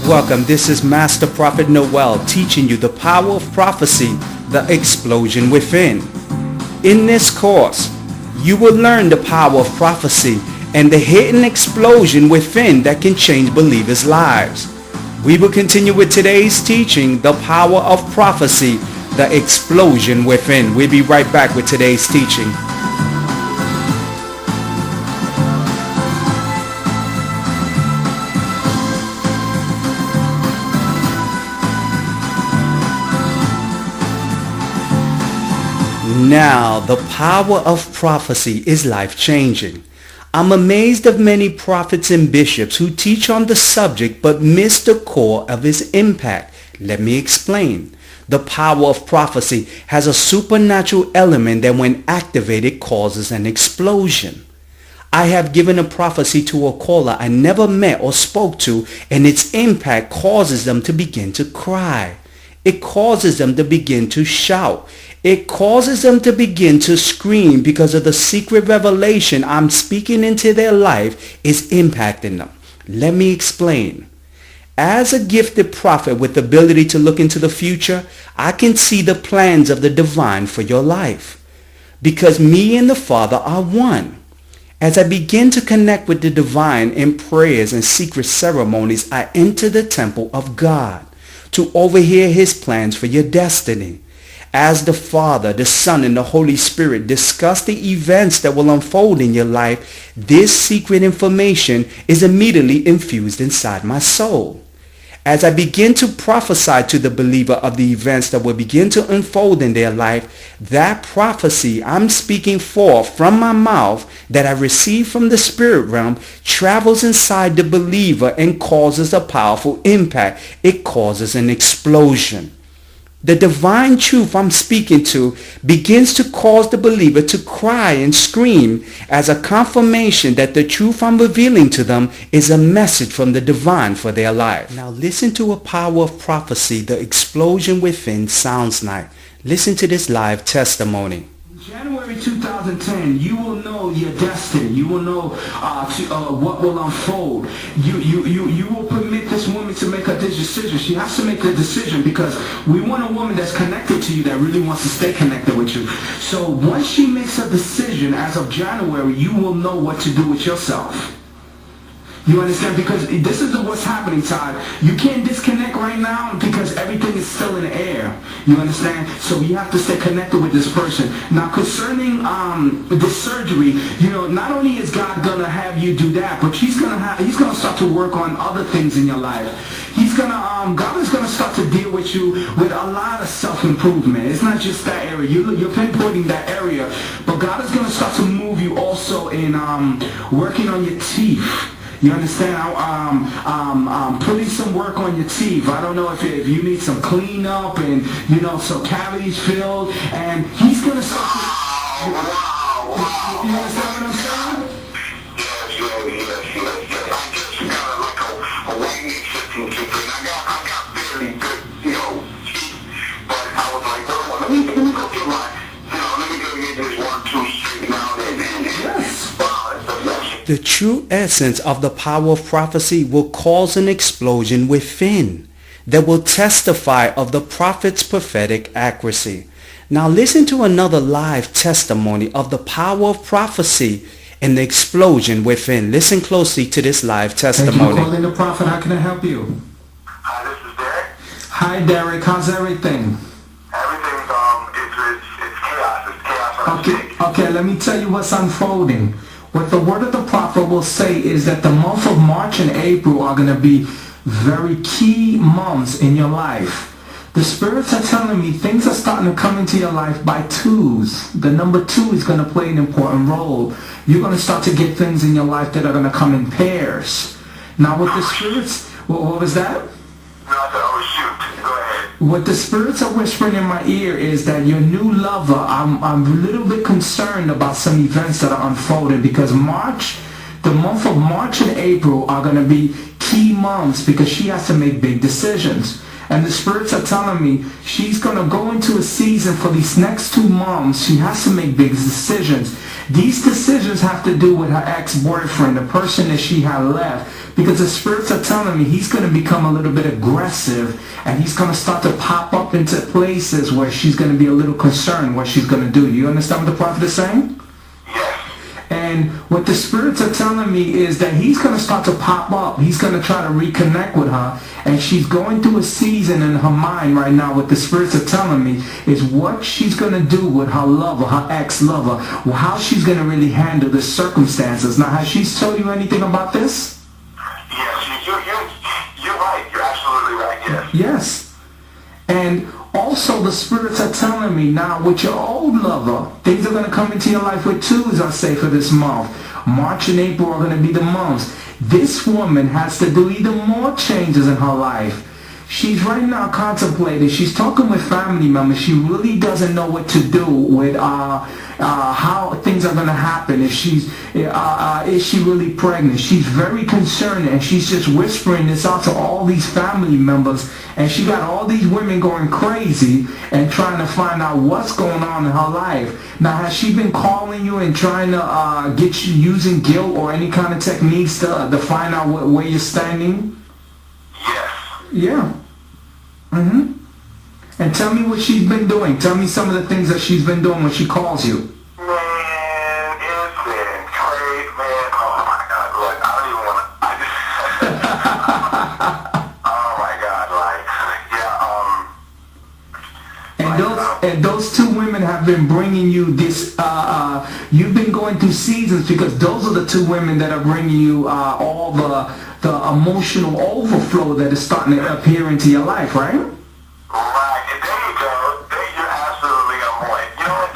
Welcome, this is Master Prophet Noel teaching you the power of prophecy, the explosion within. In this course, you will learn the power of prophecy and the hidden explosion within that can change believers' lives. We will continue with today's teaching, the power of prophecy, the explosion within. We'll be right back with today's teaching. Now, the power of prophecy is life-changing. I'm amazed of many prophets and bishops who teach on the subject but miss the core of its impact. Let me explain. The power of prophecy has a supernatural element that when activated causes an explosion. I have given a prophecy to a caller I never met or spoke to, and its impact causes them to begin to cry. It causes them to begin to shout. It causes them to begin to scream because of the secret revelation I'm speaking into their life is impacting them. Let me explain. As a gifted prophet with the ability to look into the future, I can see the plans of the divine for your life. Because me and the Father are one. As I begin to connect with the divine in prayers and secret ceremonies, I enter the temple of God to overhear his plans for your destiny. As the Father, the Son, and the Holy Spirit discuss the events that will unfold in your life, this secret information is immediately infused inside my soul. As I begin to prophesy to the believer of the events that will begin to unfold in their life, that prophecy I'm speaking forth from my mouth that I received from the spirit realm travels inside the believer and causes a powerful impact. It causes an explosion. The divine truth I'm speaking to begins to cause the believer to cry and scream as a confirmation that the truth I'm revealing to them is a message from the divine for their life. Now listen to a power of prophecy the explosion within sounds like. Listen to this live testimony. January 2010, you will know your destiny. You will know what will unfold. You will permit this woman to make a decision. She has to make a decision because we want a woman that's connected to you, that really wants to stay connected with you. So once she makes a decision as of January, you will know what to do with yourself. You understand? Because this is what's happening, Todd. You can't disconnect right now because everything is still in the air. You understand? So you have to stay connected with this person. Now, concerning this surgery, not only is God gonna have you do that, but He's gonna start to work on other things in your life. God is gonna start to deal with you with a lot of self-improvement. It's not just that area. You're pinpointing that area, but God is gonna start to move you also in working on your teeth. You understand? Putting some work on your teeth. I don't know if you need some cleanup and, some cavities filled. And He's going to start to... You understand what I'm saying? Yes. I just got like a white existing tooth. I got very good, teeth. But I was like, well, let me go get let me go get this 1, 2 straightened out and yes. The true essence of the power of prophecy will cause an explosion within that will testify of the prophet's prophetic accuracy. Now listen to another live testimony of the power of prophecy and the explosion within. Listen closely to this live testimony. Thank you for calling the prophet. How can I help you? Hi, this is Derek. Hi, Derek. How's everything? Everything's it's chaos. It's chaos. Okay, let me tell you what's unfolding. What the word of the prophet will say is that the month of March and April are going to be very key months in your life. The spirits are telling me things are starting to come into your life by twos. The number 2 is going to play an important role. You're going to start to get things in your life that are going to come in pairs. Now with the spirits, what was that? What the spirits are whispering in my ear is that your new lover, I'm a little bit concerned about some events that are unfolding because the month of March and April are going to be key months because she has to make big decisions. And the spirits are telling me she's going to go into a season for these next 2 months. She has to make big decisions. These decisions have to do with her ex-boyfriend, the person that she had left. Because the spirits are telling me he's going to become a little bit aggressive, and he's going to start to pop up into places where she's going to be a little concerned what she's going to do. You understand what the prophet is saying? And what the spirits are telling me is that he's going to start to pop up. He's going to try to reconnect with her. And she's going through a season in her mind right now. What the spirits are telling me is what she's going to do with her lover, her ex-lover. How she's going to really handle the circumstances. Now, has she told you anything about this? Yes, you're right. You're absolutely right, yes. Yes. And also the spirits are telling me now with your old lover, things are going to come into your life with twos, I say, for this month. March and April are going to be the months. This woman has to do even more changes in her life. She's right now contemplating. She's talking with family members. She really doesn't know what to do with how things are going to happen. If is she really pregnant? She's very concerned, and she's just whispering this out to all these family members. And she got all these women going crazy and trying to find out what's going on in her life. Now, has she been calling you and trying to get you using guilt or any kind of techniques to find out where you're standing? Yes. Yeah. And tell me what she's been doing. Tell me some of the things that she's been doing when she calls you. Man, it's been crazy, man. Oh my God, look, I don't even want to. Oh my God, And those 2 women have been bringing you this. You've been going through seasons because those are the 2 women that are bringing you all the emotional overflow that is starting to appear into your life, right? Right, and there you go. You're absolutely on point. You know what,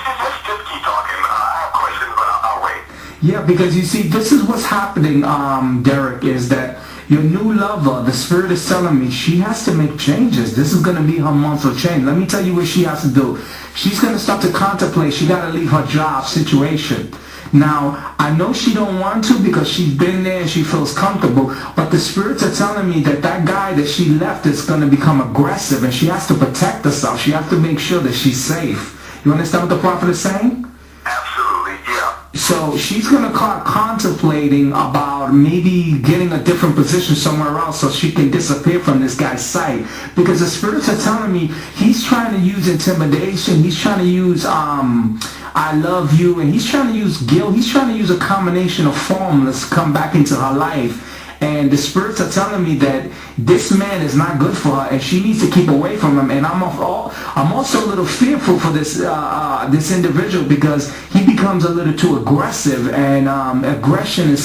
just keep talking. I have questions, but I'll wait. Yeah, because you see, this is what's happening, Derek, is that your new lover, the spirit is telling me she has to make changes. This is going to be her month of change. Let me tell you what she has to do. She's going to start to contemplate. She got to leave her job situation. Now, I know she don't want to because she's been there and she feels comfortable, but the spirits are telling me that guy that she left is going to become aggressive, and she has to protect herself. She has to make sure that she's safe. You understand what the prophet is saying? Absolutely, yeah. So she's going to start contemplating about maybe getting a different position somewhere else so she can disappear from this guy's sight. Because the spirits are telling me he's trying to use intimidation. He's trying to use I love you, and he's trying to use guilt. He's trying to use a combination of formulas to come back into her life. And the spirits are telling me that this man is not good for her, and she needs to keep away from him. And I'm also a little fearful for this this individual because he becomes a little too aggressive, and aggression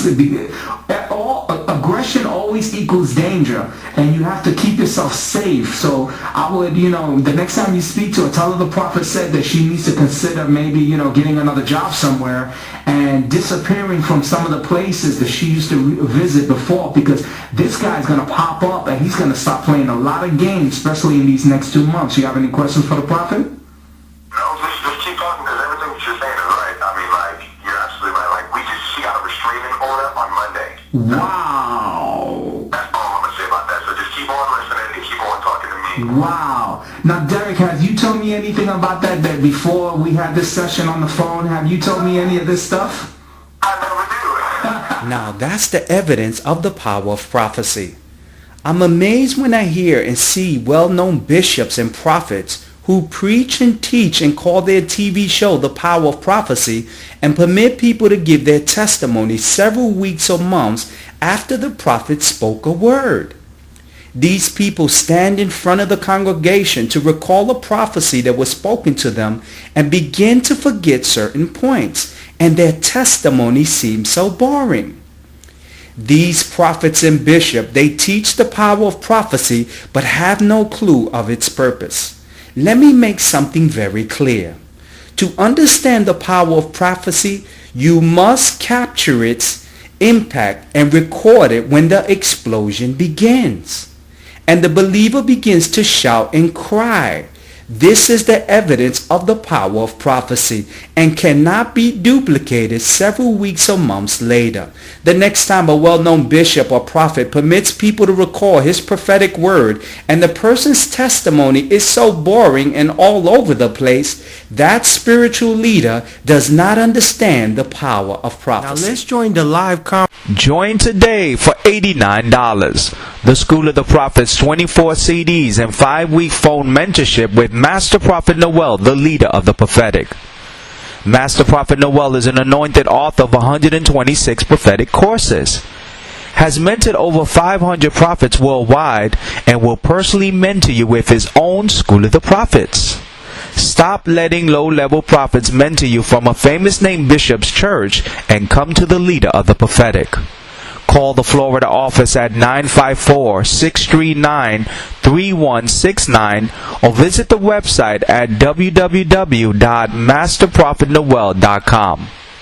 always equals danger, and you have to keep yourself safe. So I would, the next time you speak to her, tell her the prophet said that she needs to consider maybe, getting another job somewhere and disappearing from some of the places that she used to visit before, because this guy's going to pop up and he's going to start playing a lot of games, especially in these next 2 months. You have any questions for the prophet? No, just keep talking, because everything that you're saying is right. I mean, you're absolutely right. She got a restraining order on Monday. Wow. That's all I'm going to say about that. So just keep on listening and keep on talking to me. Wow. Now, Derek, have you told me anything about that before we had this session on the phone? Have you told me any of this stuff? I never do. Now that's the evidence of the power of prophecy. I'm amazed when I hear and see well-known bishops and prophets who preach and teach and call their TV show The Power of Prophecy and permit people to give their testimony several weeks or months after the prophet spoke a word. These people stand in front of the congregation to recall a prophecy that was spoken to them and begin to forget certain points, and their testimony seems so boring. These prophets and bishops, they teach the power of prophecy but have no clue of its purpose. Let me make something very clear. To understand the power of prophecy, you must capture its impact and record it when the explosion begins. And the believer begins to shout and cry. This is the evidence of the power of prophecy and cannot be duplicated several weeks or months later. The next time a well-known bishop or prophet permits people to recall his prophetic word and the person's testimony is so boring and all over the place, that spiritual leader does not understand the power of prophecy. Now let's join the live Join today for $89. The School of the Prophets 24 CDs and 5-week phone mentorship with Master Prophet Noel, the leader of the prophetic. Master Prophet Noel is an anointed author of 126 prophetic courses, has mentored over 500 prophets worldwide, and will personally mentor you with his own School of the Prophets. Stop letting low-level prophets mentor you from a famous name bishop's church and come to the leader of the prophetic. Call the Florida office at 954-639-3169 or visit the website at www.masterprophetnoel.com.